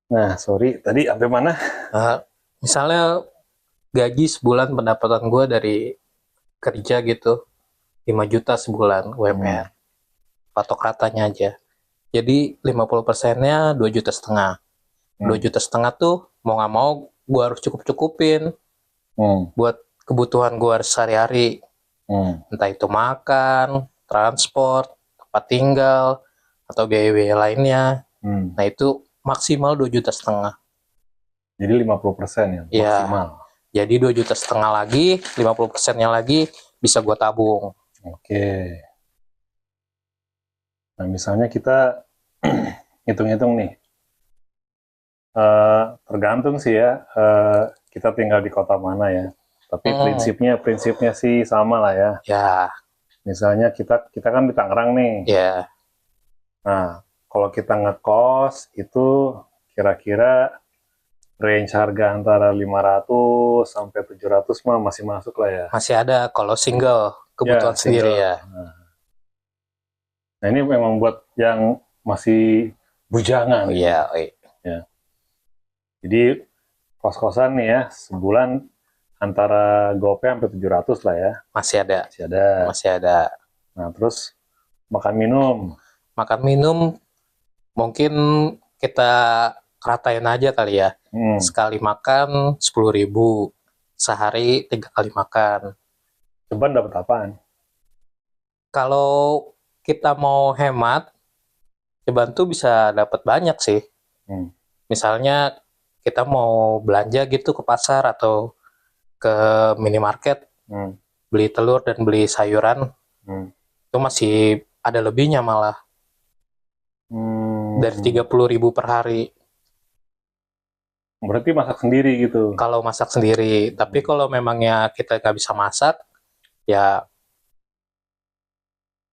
Nah, sorry, tadi sampai mana? Nah, misalnya gaji sebulan pendapatan gue dari kerja gitu 5 juta sebulan Hmm. UMR, patok ratanya aja. Jadi 50%-nya 2,5 juta. dua Hmm. juta setengah tuh mau nggak mau gue harus cukup-cukupin Hmm. buat kebutuhan gue sehari-hari. Hmm. Entah itu makan, transport, tempat tinggal, atau biaya-biaya lainnya. Hmm. Nah itu maksimal 2,5 juta. Jadi 50% ya, Ya, maksimal. jadi 2,5 juta lagi, 50%-nya lagi bisa gue tabung. Oke. Nah, misalnya kita hitung-hitung nih, tergantung sih ya, kita tinggal di kota mana ya. Tapi Hmm, prinsipnya sih sama lah ya. ya, Misalnya kita kan di Tangerang nih. ya, Nah, kalau kita ngekos itu kira-kira range harga antara 500 sampai 700 mah masih masuk lah ya. masih ada kalau single Ya, kebutuhan sendiri single. ya. Nah, ini memang buat yang masih bujangan Oh ini. iya, oh, iya. Ya. Jadi kos-kosan nih ya, sebulan antara GoPay sampai 700 lah ya. Masih ada, Masih ada. masih ada. Nah, terus makan minum. Makan minum mungkin kita ratain aja kali ya. Hmm. Sekali makan 10.000, sehari 3 kali makan. Coba dapat apaan? Kalau kita mau hemat, ceban tuh bisa dapat banyak sih. Hmm. Misalnya kita mau belanja gitu ke pasar atau ke minimarket, Hmm. beli telur dan beli sayuran, Hmm. itu masih ada lebihnya malah dari Hmm. 30.000 per hari Berarti masak sendiri gitu. kalau masak sendiri. Tapi kalau memangnya kita nggak bisa masak, ya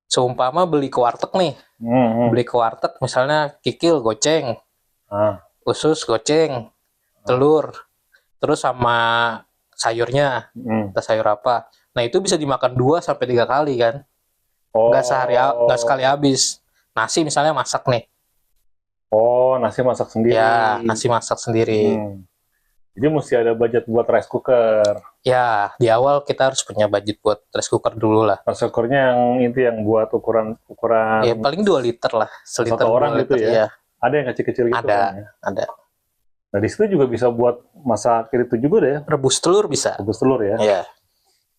seumpama beli ke warteg nih, Hmm. Hmm. beli ke warteg misalnya kikil goceng, Ah. usus goceng, Ah. telur, terus sama sayurnya, Hmm. kita sayur apa. Nah itu bisa dimakan 2 sampai 3 kali kan, nggak sekali Oh. habis. Nasi misalnya masak nih, Oh, nasi masak sendiri. ya nasi masak sendiri. Hmm. Jadi mesti ada budget buat rice cooker. Ya di awal kita harus punya budget buat rice cooker dulu lah. Rice cookernya yang itu yang buat ukuran ukuran Ya paling 2 liter lah, satu seliter orang 2 gitu liter ya. ya. Ada yang kecil-kecil gitu kan Ada, ya. ada. Nah, di situ juga bisa buat masak itu juga deh ya, Rebus telur bisa. rebus telur ya. Ya,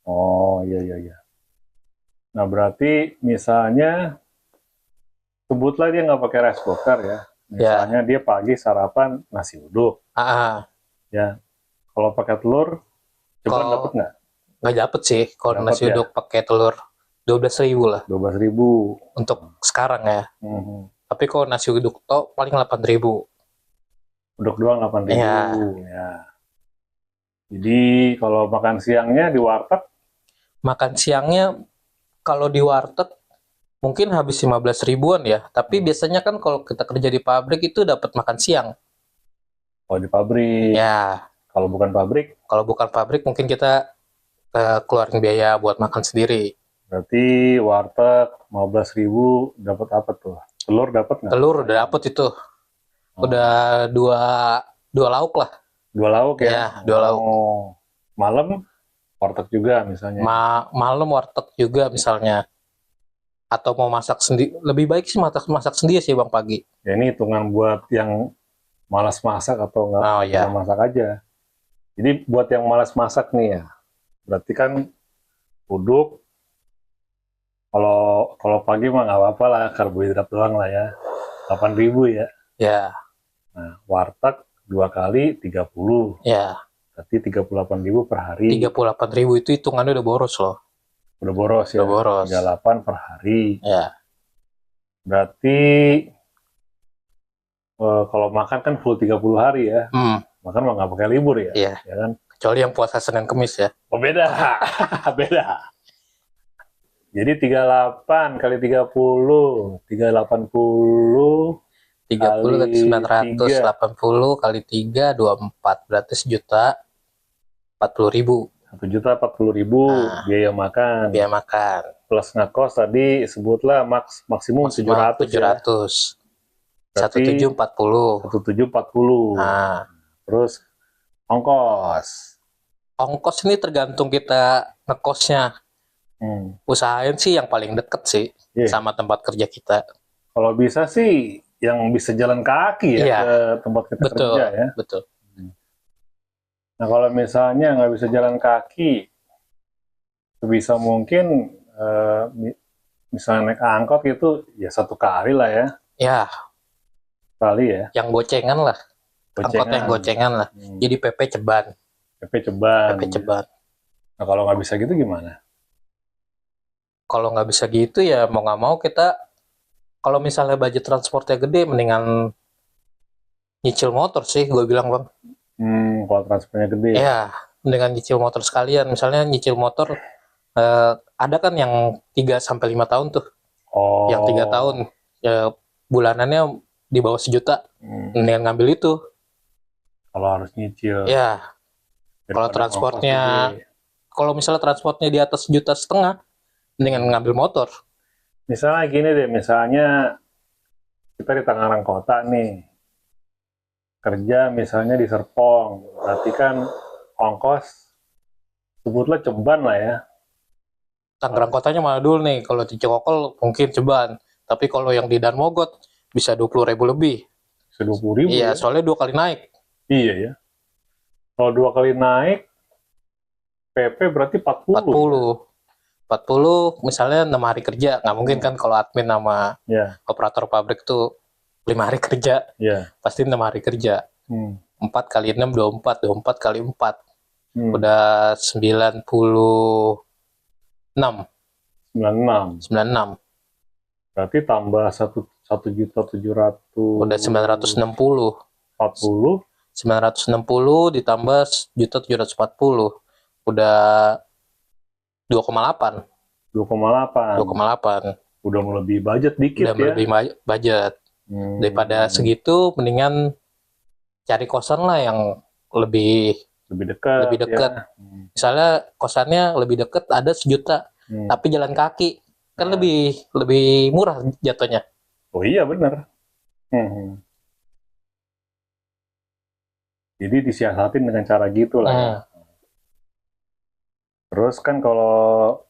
Oh, iya iya iya. Nah, berarti misalnya sebutlah dia nggak pakai rice cooker ya. ya. Misalnya dia pagi sarapan nasi uduk Ah, ya. Kalau pakai telur, coba dapat kalau nggak? nggak dapet sih, kalau Dapat nasi ya, uduk pakai telur 12.000 lah 12.000. untuk sekarang ya. Hmm. Tapi kalau nasi uduk to paling 8.000. Uduk doang 8.000 Ya, ya. Jadi kalau makan siangnya di warteg, makan siangnya kalau di warteg mungkin habis 15 ribuan ya. Tapi hmm, biasanya kan kalau kita kerja di pabrik itu dapat makan siang. kalau di pabrik, Ya, kalau bukan pabrik, kalau bukan pabrik mungkin kita keluarin biaya buat makan sendiri. berarti warteg 15.000 dapat apa tuh? Telur dapat nggak? Telur udah Ayam. dapet itu. Udah Oh, dua dua lauk lah. dua lauk ya. Ya, dua lauk. Oh, malam warteg juga misalnya. Malam warteg juga misalnya. Atau mau masak sendiri, lebih baik sih masak masak sendiri sih bang pagi. Ya ini hitungan buat yang malas masak atau nggak Oh bisa ya, masak aja. Jadi buat yang malas masak nih ya, berarti kan uduk. Kalau kalau pagi mah nggak apa-apa lah, karbohidrat doang lah ya. 8.000 ya. ya, Nah, warteg 2 kali 30. ya. Berarti 38.000 per hari. 38.000 itu hitungannya udah boros loh. Udah boros Udah ya. boros. 38 per hari. Ya, Berarti kalau makan kan full 30 hari ya. Makan mah nggak pakai libur ya. iya. Ya kan? Kecuali yang puasa Senin Kemis ya. Oh beda. Beda. Jadi 38 kali 30. 380 30 kali kali 3. 980 kali 3 24. Berarti 1.040.000. 1.040.000 Nah, biaya makan. biaya makan. Plus ngekos tadi sebutlah maksimum Maksimal 700 ya. 700. Berarti 1740. 1740. Nah, Terus ongkos. ongkos ini tergantung kita ngekosnya. Usahain sih yang paling deket sih Iya. sama tempat kerja kita. Kalau bisa sih yang bisa jalan kaki ya Iya. ke tempat kita Betul, kerja ya. betul. Nah kalau misalnya nggak bisa jalan kaki, sebisa mungkin misalnya naik angkot gitu, ya satu kali lah ya. Ya, Kali ya. yang gocengan lah. Angkot yang gocengan lah. Jadi PP ceban. PP ceban. PP ceban. Nah kalau nggak bisa gitu gimana? Kalau nggak bisa gitu ya mau nggak mau kita, kalau misalnya budget transportnya gede, mendingan nyicil motor sih, gue bilang bang. Kalau transportnya gede. Ya, mendingan nyicil motor sekalian. Misalnya nyicil motor, ada kan yang 3-5 tahun tuh. Oh. Yang 3 tahun, ya, bulanannya di bawah 1 juta. Mendingan ngambil itu. Kalau harus nyicil. Ya, kalau transportnya, kalau misalnya transportnya di atas 1,5 juta, mendingan ngambil motor. Misalnya gini deh, misalnya kita di Tangerang Kota nih, kerja misalnya di Serpong, berarti kan ongkos sebutlah ceban lah ya. Tangerang Kotanya mana dulu nih, kalau di Cikokol mungkin ceban, tapi kalau yang di Danmogot bisa 20.000 lebih. 20.000 Iya, ya? soalnya 2 kali naik. Iya ya. Kalau 2 kali naik, PP berarti 40. 40 misalnya 6 hari kerja, nggak mungkin kan kalau admin sama operator pabrik tuh 5 hari kerja, pasti 6 hari kerja. 4 kali 6, 24, 24 kali 4, udah 96. 96. Berarti tambah 1.700.000. Udah 960. 40. 960 ditambah 1.740. Udah 2,8. 2,8. Udah melebihi budget dikit. Udah melebihi budget. Daripada segitu, mendingan cari kosan lah yang lebih dekat. Ya. Misalnya kosannya lebih dekat, ada 1 juta, tapi jalan kaki kan lebih murah jatuhnya. Oh iya bener. Jadi disiasatin dengan cara gitu lah ya. Terus kan kalau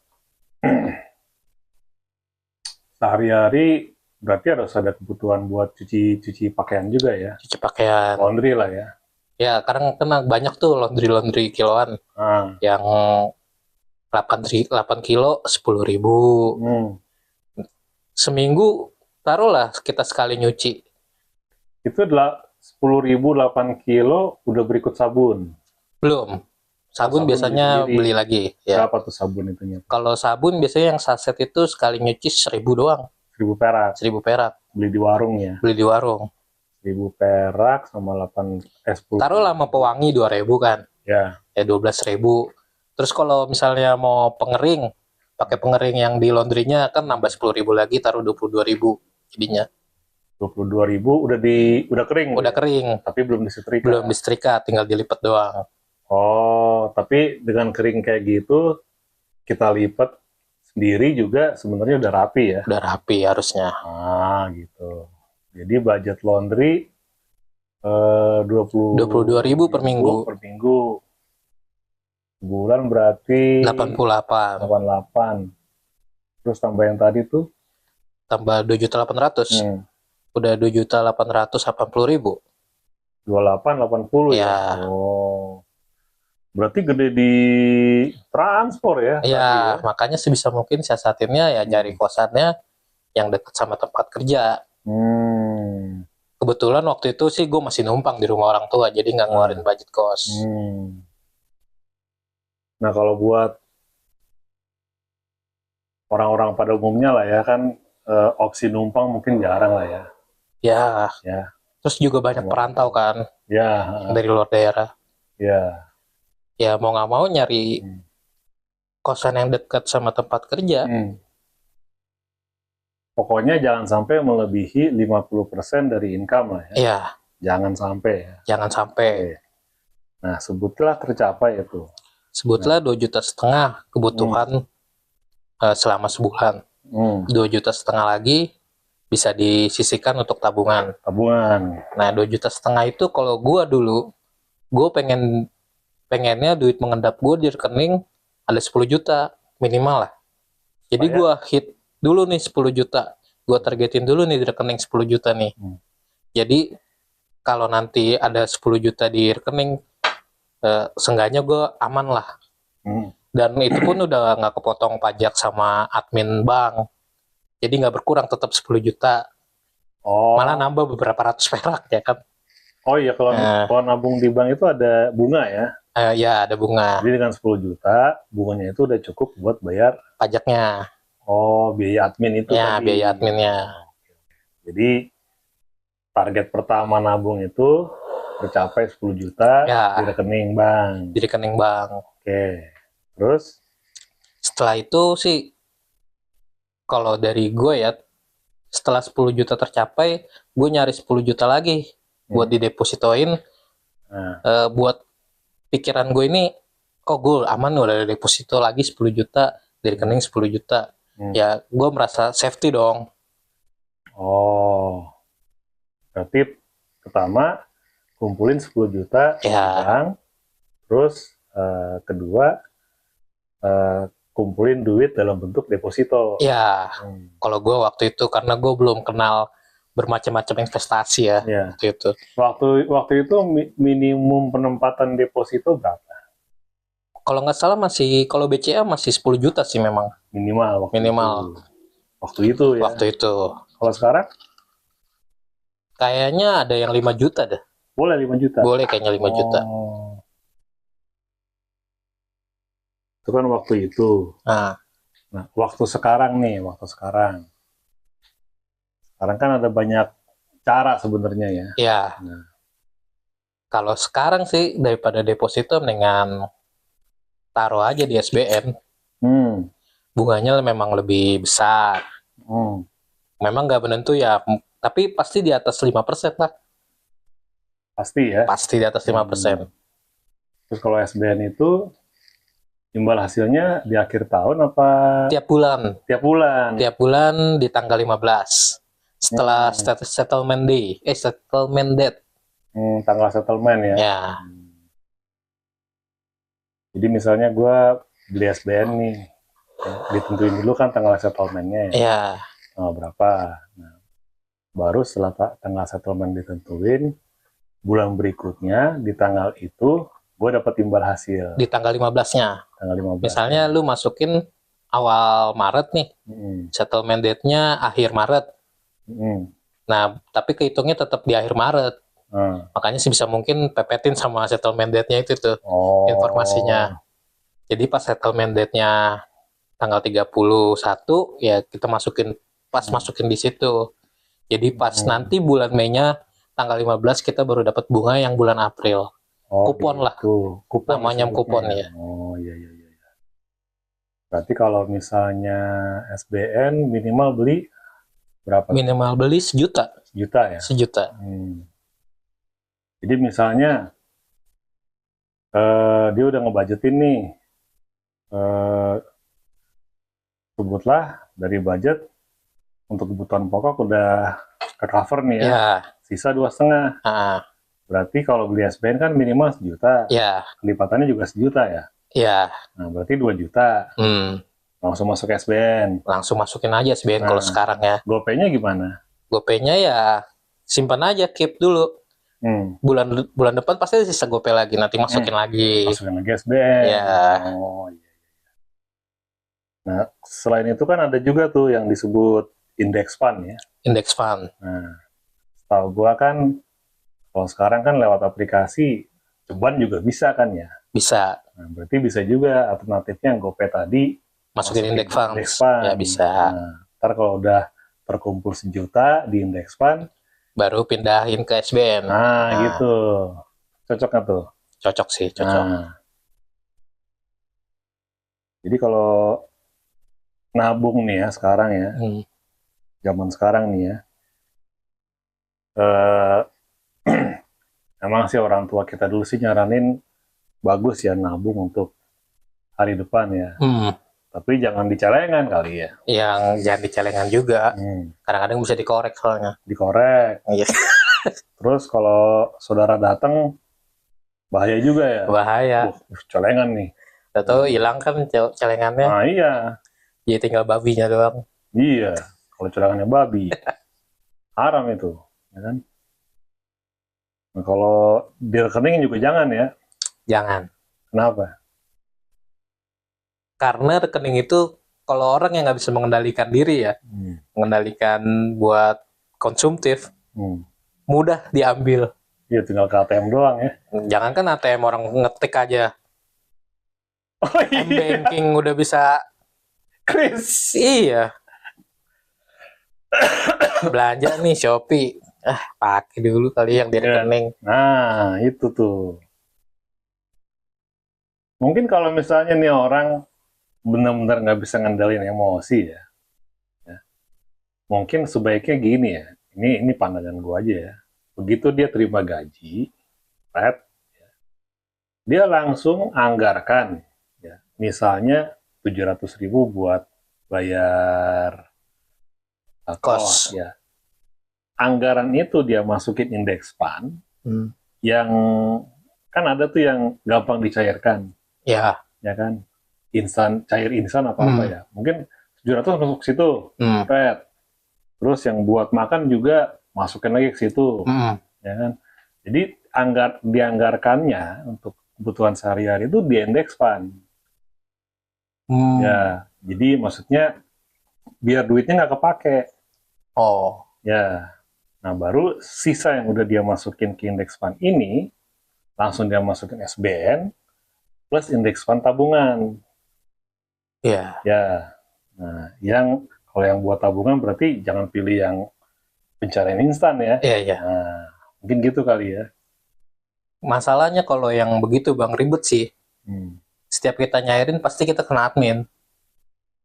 sehari-hari berarti harus ada kebutuhan buat cuci pakaian juga ya. Cuci pakaian. Laundry lah ya. Ya, karena banyak tuh laundry kiloan. Yang 8 kilo 10.000. Seminggu taruhlah kita sekali nyuci. Itu adalah 10.000 8 kilo udah berikut sabun. Belum. Sabun biasanya beli lagi. Ya. Berapa tuh sabun itunya? Kalau sabun biasanya yang saset itu sekali nyuci 1.000 doang. 1.000 perak. 1.000 perak. Beli di warung ya? Beli di warung. 1.000 perak sama 10. Taruh lama pewangi 2.000 kan? Ya. 12.000. Terus kalau misalnya mau pengering, pakai pengering yang di laundrynya kan nambah 10.000 lagi, taruh 22.000 jadinya. 22.000 udah kering. Udah kering. Tapi belum disetrika. Belum disetrika, tinggal dilipat doang. Oh, tapi dengan kering kayak gitu, kita lipat sendiri juga sebenarnya udah rapi ya? Udah rapi harusnya. Gitu. Jadi budget laundry 22.000 per minggu. Per minggu. Bulan berarti 88. Terus tambah yang tadi tuh? Tambah 2.800.000. Udah 2.880.000. 2880 ya? Oh. Berarti gede di transport ya? Iya, makanya sebisa mungkin siasatinnya ya cari kosannya yang dekat sama tempat kerja. Kebetulan waktu itu sih gue masih numpang di rumah orang tua, jadi nggak ngeluarin budget kos. Nah kalau buat orang-orang pada umumnya lah ya kan, opsi numpang mungkin jarang lah ya. Ya. Terus juga banyak perantau kan? Ya. Dari luar daerah. Ya. Ya mau nggak mau nyari kosan yang dekat sama tempat kerja. Pokoknya jangan sampai melebihi 50% dari income lah ya. Iya. Jangan sampai ya. Jangan sampai. Nah, sebutlah tercapai itu. Sebutlah 2,5 juta kebutuhan selama sebulan. 2,5 juta lagi bisa disisihkan untuk tabungan. Nah 2,5 juta itu kalau gue dulu, gue pengennya duit mengendap gue di rekening ada 10 juta minimal lah. Jadi gue hit dulu nih 10 juta. Gue targetin dulu nih di rekening 10 juta nih. Jadi kalau nanti ada 10 juta di rekening, seenggaknya gue aman lah. Dan itu pun udah nggak kepotong pajak sama admin bank. Jadi nggak berkurang, tetap 10 juta. Malah nambah beberapa ratus perak ya kan. Oh iya, kalau nabung di bank itu ada bunga ya? Ya, ada bunga. Jadi dengan 10 juta, bunganya itu udah cukup buat bayar pajaknya. Biaya admin itu ya, tadi. Biaya adminnya. Jadi target pertama nabung itu tercapai 10 juta di rekening bank. Di rekening bank. Oke. Terus? Setelah itu sih, kalau dari gue ya, setelah 10 juta tercapai, gue nyari 10 juta lagi buat didepositoin. Buat pikiran gue ini, gue aman nih, udah deposito lagi 10 juta di rekening 10 juta. Ya gue merasa safety dong. Berarti pertama kumpulin 10 juta di bank, terus kedua kumpulin duit dalam bentuk deposito. Ya, kalau gue waktu itu karena gue belum kenal bermacam-macam investasi ya. Waktu itu minimum penempatan deposito berapa? Kalau nggak salah kalau BCA masih 10 juta sih memang. Minimal. Waktu itu ya. Waktu itu. Kalau sekarang? Kayaknya ada yang 5 juta deh. Boleh 5 juta? Boleh kayaknya 5 juta. Itu kan waktu itu. Nah, waktu sekarang nih, Sekarang kan ada banyak cara sebenarnya ya. Iya. Kalau sekarang sih daripada deposito mendingan taruh aja di SBN. Bunganya memang lebih besar. Memang nggak menentu ya, tapi pasti di atas 5% lah. Pasti ya? Pasti di atas 5%. Terus kalau SBN itu imbal hasilnya di akhir tahun apa? Tiap bulan. Tiap bulan di tanggal 15. Setelah settlement day. Settlement date. Tanggal settlement ya? Ya. Jadi misalnya gue beli SBN nih, ditentuin dulu kan tanggal settlementnya ya? Iya. Berapa? Nah, baru setelah tanggal settlement ditentuin, bulan berikutnya di tanggal itu gue dapat imbal hasil. Di tanggal 15-nya. Tanggal 15. Misalnya lu masukin awal Maret nih, settlement date-nya akhir Maret. Nah, tapi kehitungnya tetap di akhir Maret. Makanya sih bisa mungkin pepetin sama settlement date-nya itu tuh, informasinya. Jadi pas settlement date-nya tanggal 31, ya kita masukin di situ. Jadi pas nanti bulan Mei-nya tanggal 15 kita baru dapat bunga yang bulan April. Kupon lah. Kupon namanya kupon ya. Iya. Berarti kalau misalnya SBN minimal beli berapa? Minimal beli 1 juta. 1 juta ya? 1 juta. Jadi misalnya dia udah ngebudgetin nih, sebutlah dari budget untuk kebutuhan pokok udah ke cover nih ya. Sisa 2,5. Berarti kalau beli SBN kan minimal 1 juta. Kelipatannya juga 1 juta ya? Nah, berarti 2 juta. Langsung masuk SBN. Langsung masukin aja SBN kalau sekarang ya. GoPay-nya gimana? GoPay-nya ya simpan aja, keep dulu. Bulan depan pasti sisa GoPay lagi, nanti masukin lagi. Masukin lagi SBN. Iya. Nah, selain itu kan ada juga tuh yang disebut index fund ya. Index fund. Nah, setahu gua kan kalau sekarang kan lewat aplikasi ceban juga bisa kan ya? Bisa. Nah, berarti bisa juga alternatifnya GoPay tadi masukin index fund. Ya bisa. Nah, ntar kalau udah terkumpul 1 juta di index fund, baru pindahin ke SBN. Nah, gitu. Cocok nggak tuh? Cocok sih, cocok. Jadi kalau nabung nih ya sekarang ya, zaman sekarang nih ya, emang sih orang tua kita dulu sih nyaranin bagus ya nabung untuk hari depan ya. Tapi jangan di celengan kali ya. Yang jangan di celengan juga. Kadang-kadang bisa dikorek soalnya. Dikorek. Iya. Terus kalau saudara datang bahaya juga ya. Bahaya. Celengan nih. Tahu hilang kan celengannya. Nah iya. Jadi tinggal babinya doang. Iya. Kalau celengannya babi, haram itu, ya kan? Nah, kalau di rekening juga jangan ya. Jangan. Kenapa? Karena rekening itu kalau orang yang nggak bisa mengendalikan diri ya, mengendalikan buat konsumtif, mudah diambil. Iya, tinggal ke ATM doang ya. Jangan kan ATM orang ngetik aja. Oh, iya. M-banking udah bisa. Chris. Iya. Belanja nih Shopee. Pakai dulu kali yang di rekening. Nah, itu tuh. Mungkin kalau misalnya nih orang benar-benar nggak bisa ngendalin emosi ya. Mungkin sebaiknya gini ya. Ini pandangan gue aja ya. Begitu dia terima gaji, dia langsung anggarkan, ya. Misalnya 700.000 buat bayar kos, ya. Anggaran itu dia masukin indeks fund, yang kan ada tuh yang gampang dicairkan, ya kan, cair instan apa ya, mungkin 700 masuk ke situ, terus yang buat makan juga masukin lagi ke situ, ya kan. Jadi dianggarkannya untuk kebutuhan sehari-hari itu di indeks fund, ya. Jadi maksudnya biar duitnya nggak kepake, ya. Nah, baru sisa yang udah dia masukin ke indeks fund ini, langsung dia masukin SBN, plus indeks fund tabungan. Iya. Ya. Nah, kalau yang buat tabungan berarti jangan pilih yang pencarian instan ya. Iya. Nah, mungkin gitu kali ya. Masalahnya kalau yang begitu Bang, ribet sih. Setiap kita nyairin pasti kita kena admin.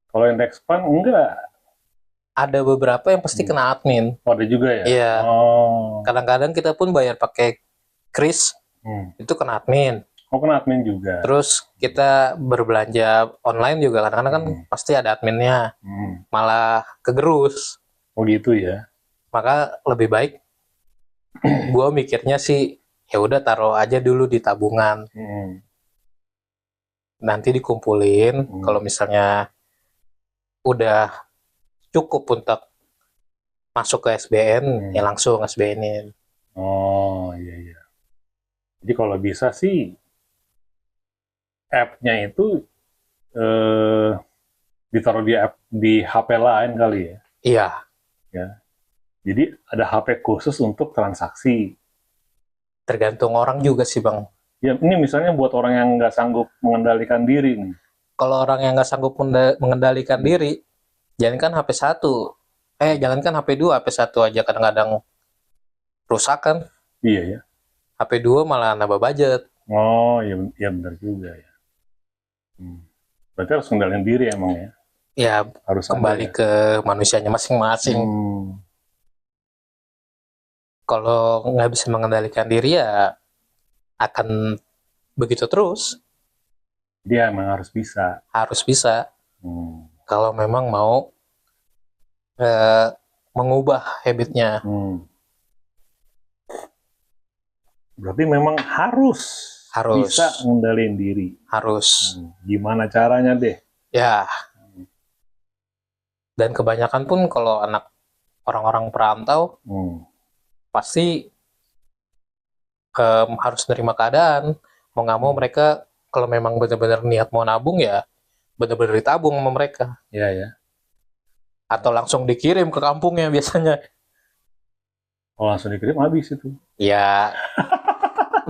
Kalau indeks fund enggak. Ada beberapa yang pasti kena admin. Oh, ada juga ya? Iya. Kadang-kadang kita pun bayar pakai kris, itu kena admin. Oh, kena admin juga. Terus kita berbelanja online juga kadang-kadang kan pasti ada adminnya. Malah kegerus. Oh gitu ya. Maka lebih baik gue mikirnya sih ya udah taruh aja dulu di tabungan. Nanti dikumpulin, kalau misalnya udah cukup untuk masuk ke SBN, ya langsung SBN-in. Oh, iya. Jadi kalau bisa sih, app-nya itu ditaruh di HP lain kali ya? Iya. Ya. Jadi ada HP khusus untuk transaksi. Tergantung orang juga sih Bang. Ya, ini misalnya buat orang yang nggak sanggup mengendalikan diri nih. Kalau orang yang nggak sanggup mengendalikan diri, jangankan HP 1, jangankan HP 2, HP 1 aja kadang-kadang rusak kan. Iya ya. HP 2 malah nambah budget. Oh, iya benar juga ya. Berarti harus mengendalikan diri emang ya. Ya, harus kembali ke manusianya masing-masing. Kalau nggak bisa mengendalikan diri ya akan begitu terus. Dia emang harus bisa. Harus bisa. Kalau memang mau mengubah habitnya. Berarti memang harus bisa mengendalikan diri. Harus. Gimana caranya deh? Ya. Dan kebanyakan pun kalau orang-orang perantau pasti harus menerima keadaan. Mau nggak mau mereka kalau memang benar-benar niat mau nabung ya benar-benar ditabung sama mereka. Iya ya. Atau langsung dikirim ke kampungnya biasanya. Oh, langsung dikirim habis itu. Ya.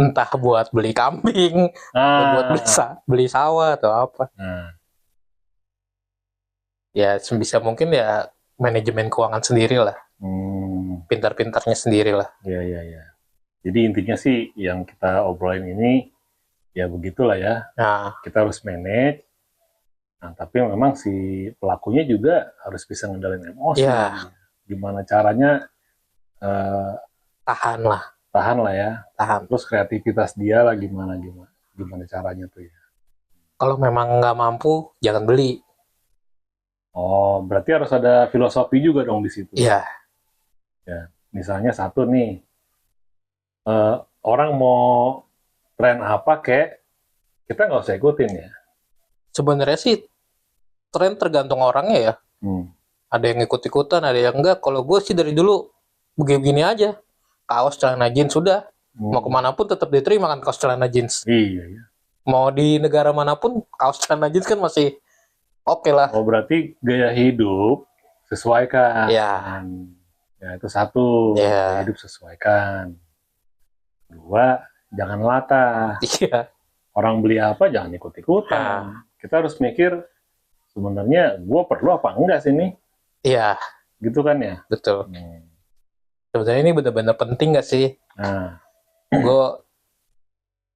Entah buat beli kambing, atau buat beli sawah atau apa. Ya sebisa mungkin ya manajemen keuangan sendiri lah. Pintar-pintarnya sendiri lah. Iya. Jadi intinya sih yang kita obrolin ini ya begitulah ya. Kita harus manage. Nah, tapi memang si pelakunya juga harus bisa ngendalin emosi. Ya. Gimana caranya tahan lah ya. Terus kreativitas dia lah gimana caranya tuh ya. Kalau memang nggak mampu jangan beli. Oh, berarti harus ada filosofi juga dong di situ. Iya. Ya, misalnya satu nih, orang mau tren apa kayak kita nggak usah ikutin ya. Sebenarnya sih tren tergantung orangnya ya. Ada yang ikut-ikutan, ada yang enggak. Kalau gue sih dari dulu begini-begini aja. Kaos, celana jeans sudah. Mau kemanapun tetap diterima kan kaos, celana jeans. Iya, iya. Mau di negara manapun kaos, celana jeans kan masih oke lah. Oh, berarti gaya hidup sesuaikan. Ya. Ya, itu satu. Ya. Gaya hidup sesuaikan. Dua, jangan latah. Iya. Orang beli apa jangan ikut-ikutan. Kita harus mikir sebenarnya gue perlu apa enggak sih nih? Iya. Gitu kan ya? Betul. Sebenarnya ini benar-benar penting nggak sih? Gue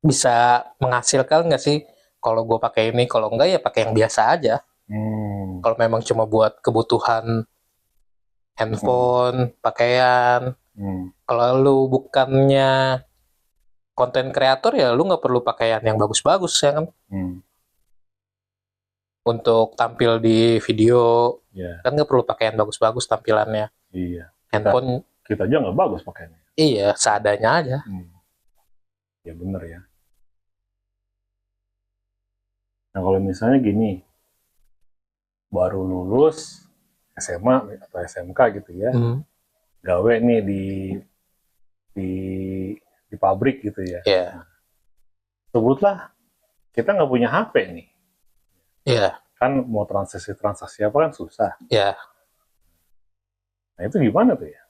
bisa menghasilkan nggak sih? Kalau gue pakai ini, kalau enggak ya pakai yang biasa aja. Kalau memang cuma buat kebutuhan handphone, pakaian. Kalau lu bukannya konten kreator ya lu nggak perlu pakaian yang bagus-bagus ya kan. Untuk tampil di video kan nggak perlu pakaian bagus-bagus tampilannya. Iya. Handphone kita aja nggak bagus pakaiannya. Iya, seadanya aja. Ya bener ya. Nah kalau misalnya gini, baru lulus SMA atau SMK gitu ya, gawe nih di pabrik gitu ya. Iya. Sebutlah kita nggak punya HP nih. Iya. Kan mau transaksi apa kan susah. Iya. Nah itu gimana tuh ya?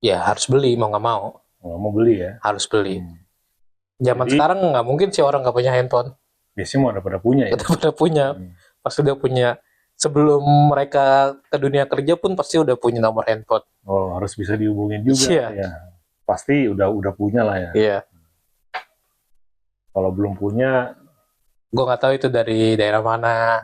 Ya harus beli mau nggak mau. Nggak mau beli ya? Harus beli. Zaman sekarang nggak mungkin sih orang nggak punya handphone. Biasanya mau pada punya ya? Udah punya. Pas udah punya. Sebelum mereka ke dunia kerja pun pasti udah punya nomor handphone. Oh harus bisa dihubungin juga. Iya. Ya. Pasti udah punya lah ya. Iya. Kalau belum punya, gue nggak tahu itu dari daerah mana.